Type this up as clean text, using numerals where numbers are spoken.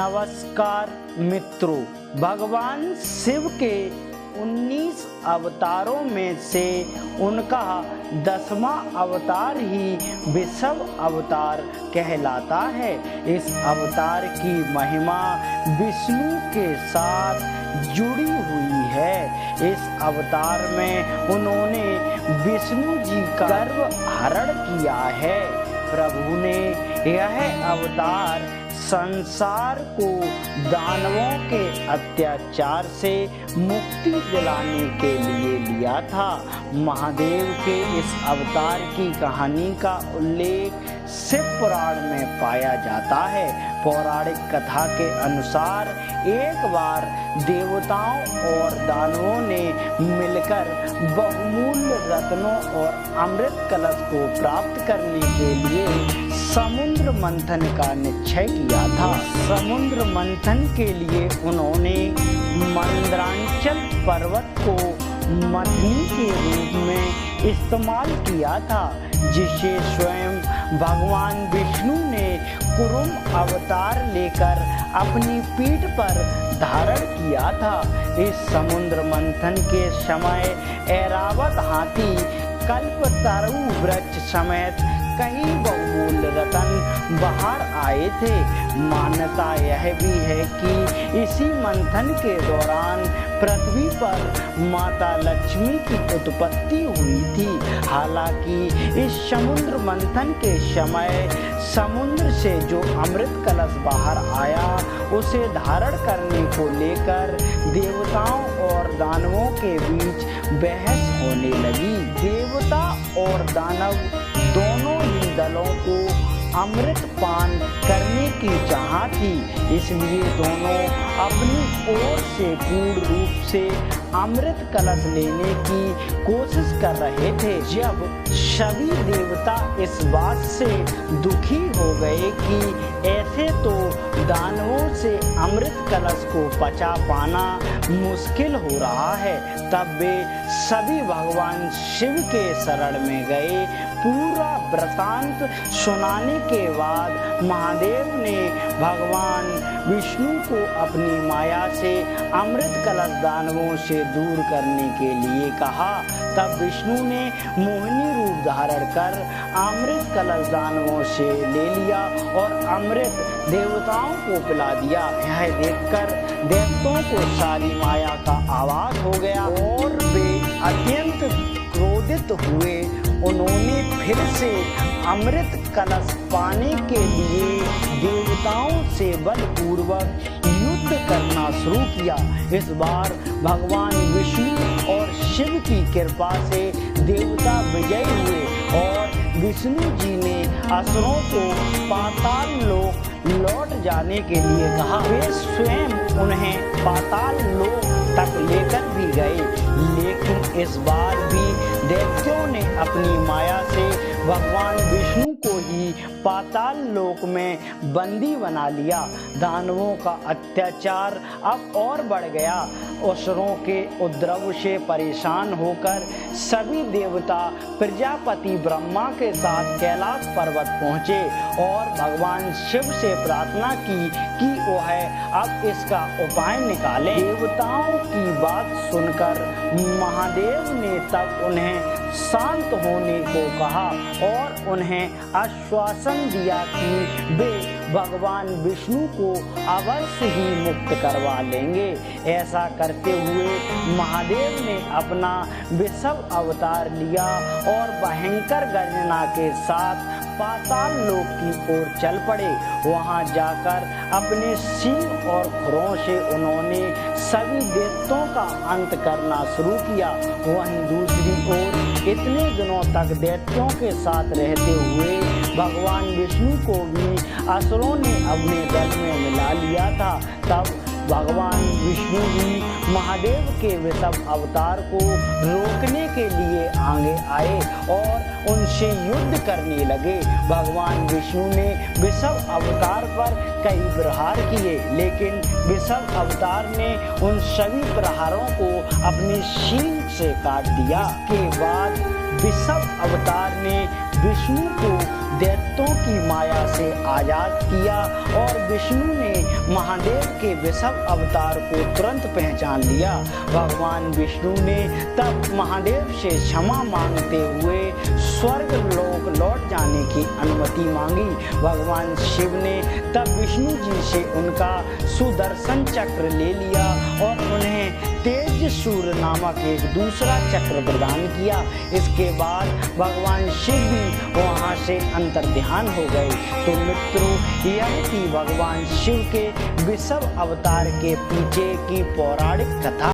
नमस्कार मित्रों, भगवान शिव के 19 अवतारों में से उनका 10वां अवतार ही वृषभ अवतार कहलाता है। इस अवतार की महिमा विष्णु के साथ जुड़ी हुई है। इस अवतार में उन्होंने विष्णु जी का गर्भ हरण किया है। प्रभु ने यह अवतार संसार को दानवों के अत्याचार से मुक्ति दिलाने के लिए लिया था। महादेव के इस अवतार की कहानी का उल्लेख शिव पुराण में पाया जाता है। पौराणिक कथा के अनुसार एक बार देवताओं और दानवों ने मिलकर बहुमूल्य रत्नों और अमृत कलश को प्राप्त करने के लिए समुद्र मंथन का निश्चय किया था। समुद्र मंथन के लिए उन्होंने मंदरांचल पर्वत को मथनी के रूप में इस्तेमाल किया था, जिसे स्वयं भगवान विष्णु ने कुरुम अवतार लेकर अपनी पीठ पर धारण किया था। इस समुद्र मंथन के समय ऐरावत हाथी कल्पतरु वृक्ष समेत कई बहुमूल्य रत्न बाहर आए थे। मान्यता यह भी है कि इसी मंथन के दौरान पृथ्वी पर माता लक्ष्मी की उत्पत्ति हुई थी। हालांकि इस समुद्र मंथन के समय समुद्र से जो अमृत कलश बाहर आया, उसे धारण करने को लेकर देवताओं और दानवों के बीच बहस होने लगी। देवता और दानव दोनों ही दलों को अमृत पान करने की चाह थी, इसलिए दोनों अपनी ओर से पूर्ण रूप से अमृत कलश लेने की कोशिश कर रहे थे। जब सभी देवता इस बात से दुखी हो गए कि ऐसे तो दानवों से अमृत कलश को पचा पाना मुश्किल हो रहा है, तब वे सभी भगवान शिव के शरण में गए। पूरा वृतांत सुनाने के बाद महादेव ने भगवान विष्णु को अपनी माया से अमृत कलश दानवों से दूर करने के लिए कहा। तब विष्णु ने मोहिनी रूप धारण कर अमृत कलश दानवों से ले लिया और अमृत देवताओं को पिला दिया। यह देखकर देवताओं को सारी माया का आभास हो गया और वे अत्यंत क्रोधित हुए। उन्होंने फिर से अमृत कलश पाने के लिए देवताओं से बलपूर्वक युद्ध करना शुरू किया। इस बार भगवान विष्णु और शिव की कृपा से देवता विजयी हुए और विष्णु जी ने असुरों को पाताल लोक लौट जाने के लिए कहा। वे स्वयं उन्हें पाताल लोक तक लेकर भी गए, लेकिन इस बार भी दैत्यों ने अपनी माया से भगवान विष्णु को ही पाताल लोक में बंदी बना लिया। दानवों का अत्याचार अब और बढ़ गया। असुरों के उपद्रव से परेशान होकर सभी देवता प्रजापति ब्रह्मा के साथ कैलाश पर्वत पहुँचे और भगवान शिव से प्रार्थना की कि वह अब इसका उपाय निकाले। देवताओं की बात सुनकर महादेव ने तब उन्हें शांत होने को कहा और उन्हें आश्वासन दिया कि वे भगवान विष्णु को अवश्य ही मुक्त करवा लेंगे। ऐसा करते हुए महादेव ने अपना वृषभ अवतार लिया और भयंकर गर्जना के साथ पाताल लोक की ओर चल पड़े। वहां जाकर अपने सिंह और खुरों से उन्होंने सभी दैत्यों का अंत करना शुरू किया। वहीं दूसरी ओर इतने दिनों तक दैत्यों के साथ रहते हुए भगवान विष्णु को भी असुरों ने अपने दल में मिला लिया था। तब भगवान विष्णु भी महादेव के वृषभ अवतार को रोकने के लिए आगे आए और उनसे युद्ध करने लगे। भगवान विष्णु ने वृषभ अवतार पर कई प्रहार किए, लेकिन वृषभ अवतार ने उन सभी प्रहारों को अपनी सींग से काट दिया। इसके बाद वृषभ अवतार ने विष्णु को दैत्यों की माया से आजाद किया और विष्णु ने महादेव के वृषभ अवतार को तुरंत पहचान लिया। भगवान विष्णु ने तब महादेव से क्षमा मांगते हुए स्वर्ग लोक लौट जाने की अनुमति मांगी। भगवान शिव ने तब विष्णु जी से उनका सुदर्शन चक्र ले लिया और उन्हें तेज सूर्य नामक एक दूसरा चक्र प्रदान किया। इसके बाद भगवान शिव भी वहां से अंतर्ध्यान हो गए। तो मित्रों, यह थी भगवान शिव के वृषभ अवतार के पीछे की पौराणिक कथा।